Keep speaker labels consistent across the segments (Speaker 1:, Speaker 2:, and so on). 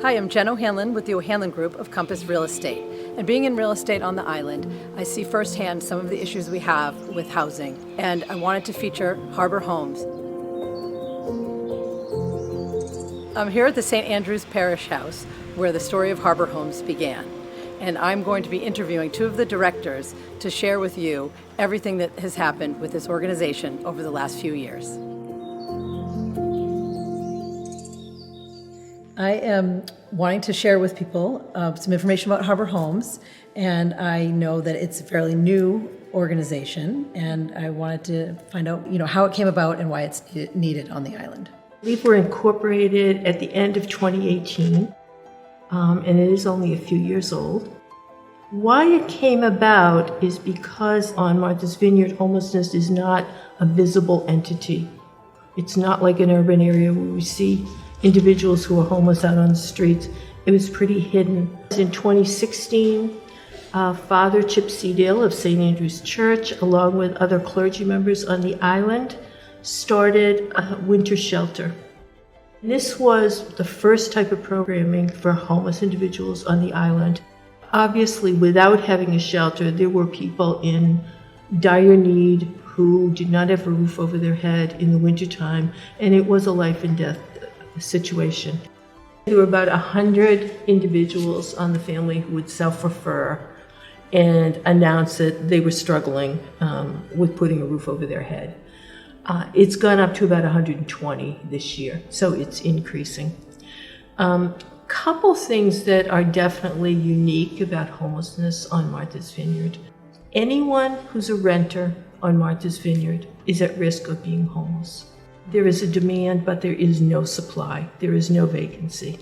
Speaker 1: Hi, I'm Jen O'Hanlon with the O'Hanlon Group of Compass Real Estate. And being in real estate on the island, I see firsthand some of the issues we have with housing. And I wanted to feature Harbor Homes. I'm here at the St. Andrew's Parish House, where the story of Harbor Homes began. And I'm going to be interviewing two of the directors to share with you everything that has happened with this organization over the last few years. I am wanting to share with people some information about Harbor Homes, and I know that it's a fairly new organization, and I wanted to find out, how it came about and why it's needed on the island.
Speaker 2: I believe we're incorporated at the end of 2018, and it is only a few years old. Why it came about is because on Martha's Vineyard, homelessness is not a visible entity. It's not like an urban area where we see individuals who are homeless out on the streets. It was pretty hidden. In 2016, Father Chip Seedale of St. Andrew's Church, along with other clergy members on the island, started a winter shelter. This was the first type of programming for homeless individuals on the island. Obviously, without having a shelter, there were people in dire need who did not have a roof over their head in the wintertime, and it was a life and death situation. There were about 100 individuals on the family who would self-refer and announce that they were struggling with putting a roof over their head. It's gone up to about 120 this year, so it's increasing. Couple things that are definitely unique about homelessness on Martha's Vineyard. Anyone who's a renter on Martha's Vineyard is at risk of being homeless. There is a demand, but there is no supply. There is no vacancy.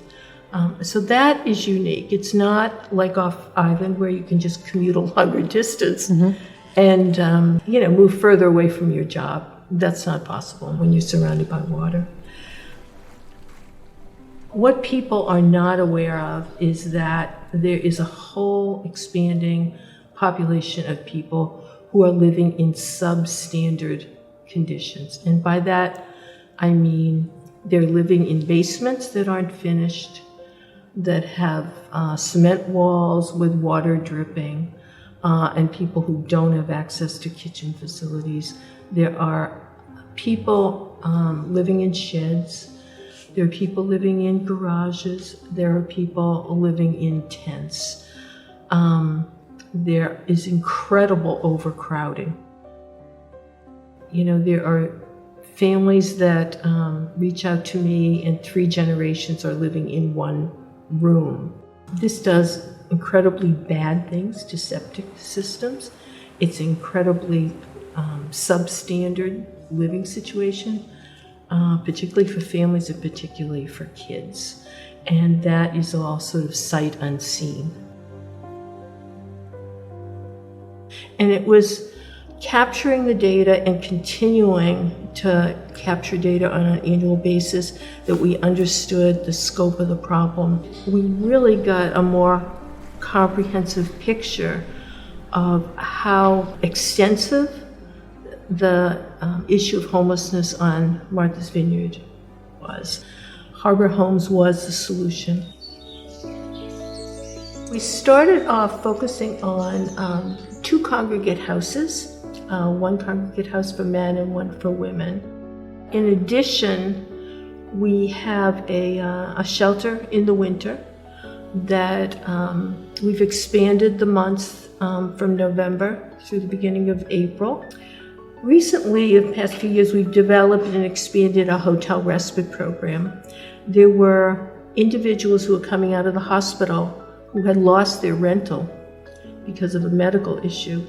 Speaker 2: So that is unique. It's not like off island where you can just commute a longer distance and move further away from your job. That's not possible when you're surrounded by water. What people are not aware of is that there is a whole expanding population of people who are living in substandard conditions. And by that, I mean they're living in basements that aren't finished, that have cement walls with water dripping, and people who don't have access to kitchen facilities. There are people living in sheds. There are people living in garages. There are people living in tents. There is incredible overcrowding. There are families that reach out to me and 3 generations are living in one room. This does incredibly bad things to septic systems. It's incredibly substandard living situation, particularly for families and particularly for kids. And that is all sort of sight unseen. And it was capturing the data and continuing to capture data on an annual basis that we understood the scope of the problem. We really got a more comprehensive picture of how extensive the issue of homelessness on Martha's Vineyard was. Harbor Homes was the solution. We started off focusing on 2 congregate houses. One congregate house for men and one for women. In addition, we have a shelter in the winter that we've expanded the months from November through the beginning of April. Recently, in the past few years, we've developed and expanded a hotel respite program. There were individuals who were coming out of the hospital who had lost their rental because of a medical issue.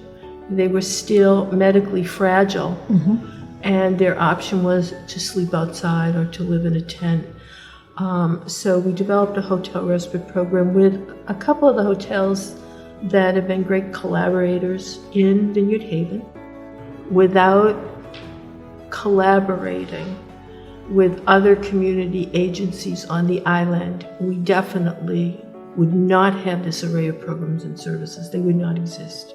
Speaker 2: They were still medically fragile, and their option was to sleep outside or to live in a tent. So we developed a hotel respite program with a couple of the hotels that have been great collaborators in Vineyard Haven. Without collaborating with other community agencies on the island, we definitely would not have this array of programs and services. They would not exist.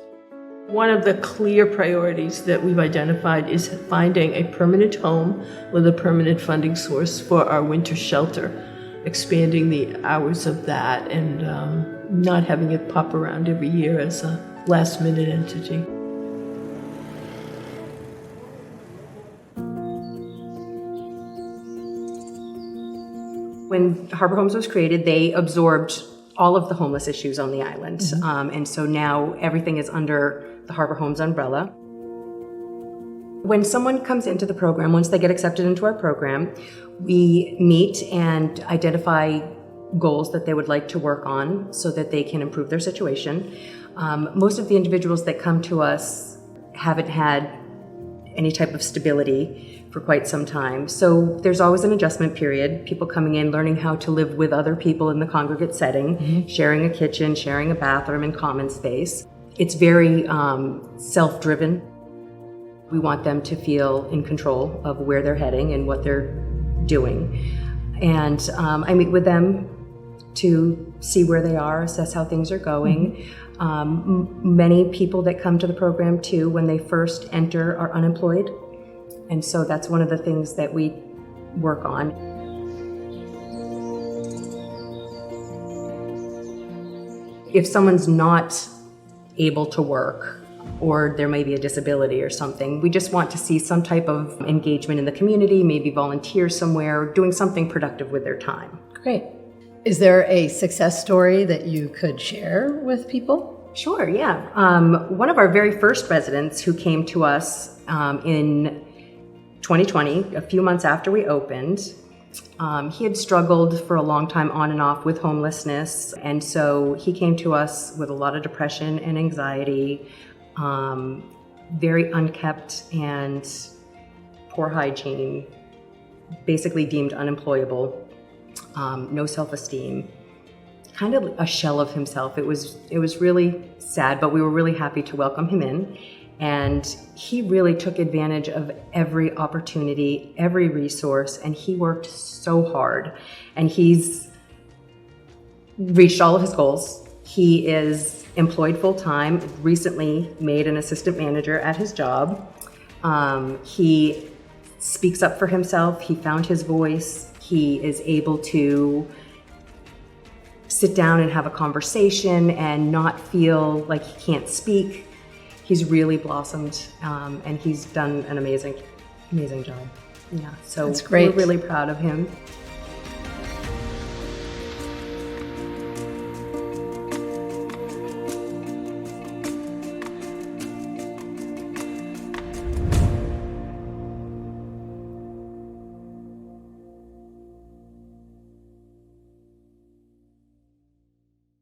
Speaker 2: One of the clear priorities that we've identified is finding a permanent home with a permanent funding source for our winter shelter. expanding the hours of that and not having it pop around every year as a last-minute entity.
Speaker 3: When Harbor Homes was created, they absorbed all of the homeless issues on the island. And so now everything is under the Harbor Homes umbrella. When someone comes into the program, once they get accepted into our program, we meet and identify goals that they would like to work on so that they can improve their situation. Most of the individuals that come to us haven't had any type of stability for quite some time. So there's always an adjustment period, people coming in, learning how to live with other people in the congregate setting, sharing a kitchen, sharing a bathroom and common space. It's very self-driven. We want them to feel in control of where they're heading and what they're doing. And I meet with them to see where they are, assess how things are going. Many people that come to the program too, when they first enter, are unemployed. And so that's one of the things that we work on. If someone's not able to work, or there may be a disability or something, we just want to see some type of engagement in the community, maybe volunteer somewhere, doing something productive with their time.
Speaker 1: Great. Is there a success story that you could share with people?
Speaker 3: Sure, yeah. One of our very first residents who came to us in 2020, a few months after we opened, he had struggled for a long time on and off with homelessness, and so he came to us with a lot of depression and anxiety, very unkept and poor hygiene, basically deemed unemployable, no self-esteem, kind of a shell of himself. It was really sad, but we were really happy to welcome him in. And he really took advantage of every opportunity, every resource, and he worked so hard. And he's reached all of his goals. He is employed full-time, recently made an assistant manager at his job. He speaks up for himself. He found his voice. He is able to sit down and have a conversation and not feel like he can't speak. He's really blossomed, and he's done an amazing job. Yeah, so
Speaker 1: That's great.
Speaker 3: We're really proud of him.